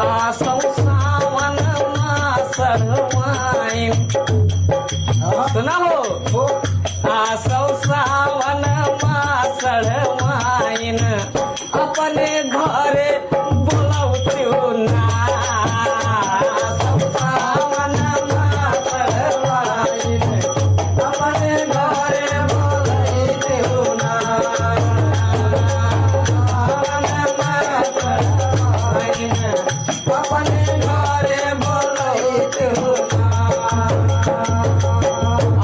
आसौ सावन मासड़ wine सुना हो आसौ सावन मासड़ wine अपने घरे बोलौतिउ ना आसौ सावन मासड़ वाइन अपने घरे बोलौतिउ ना सावन मासड़ वाइन अपने घरे बोलौतिउ ना।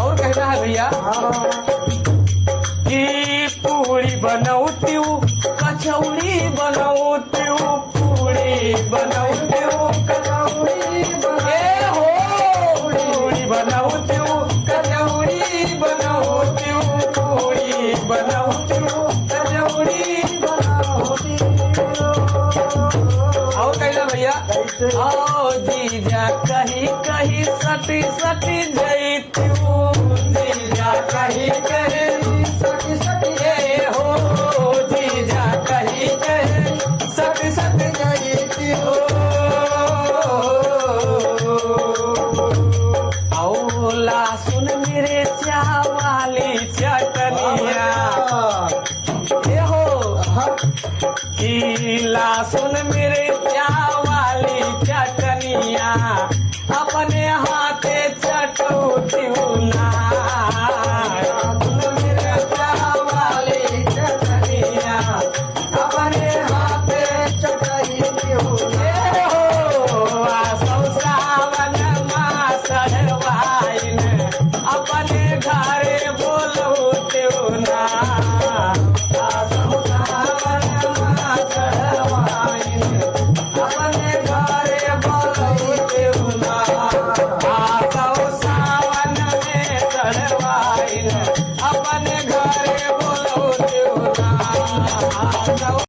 और कहना है भैया कि पूरी बनौती कचौड़ी बनौती पूरी बनौती कचौड़ी हो पूरी बनौती कचौड़ी बनौती पूरी बनौती कचौड़ी बनौती। और कहना भैया आओ जीजा कहीं कहीं सटी सटी जैती जीजा कहीं कहीं सटी सटी हो जीजा कहीं कहीं सटी सटी जैती हो। आओ लहसुन मिर्चा वाली चटनिया हो कि लहसुन मिर्चा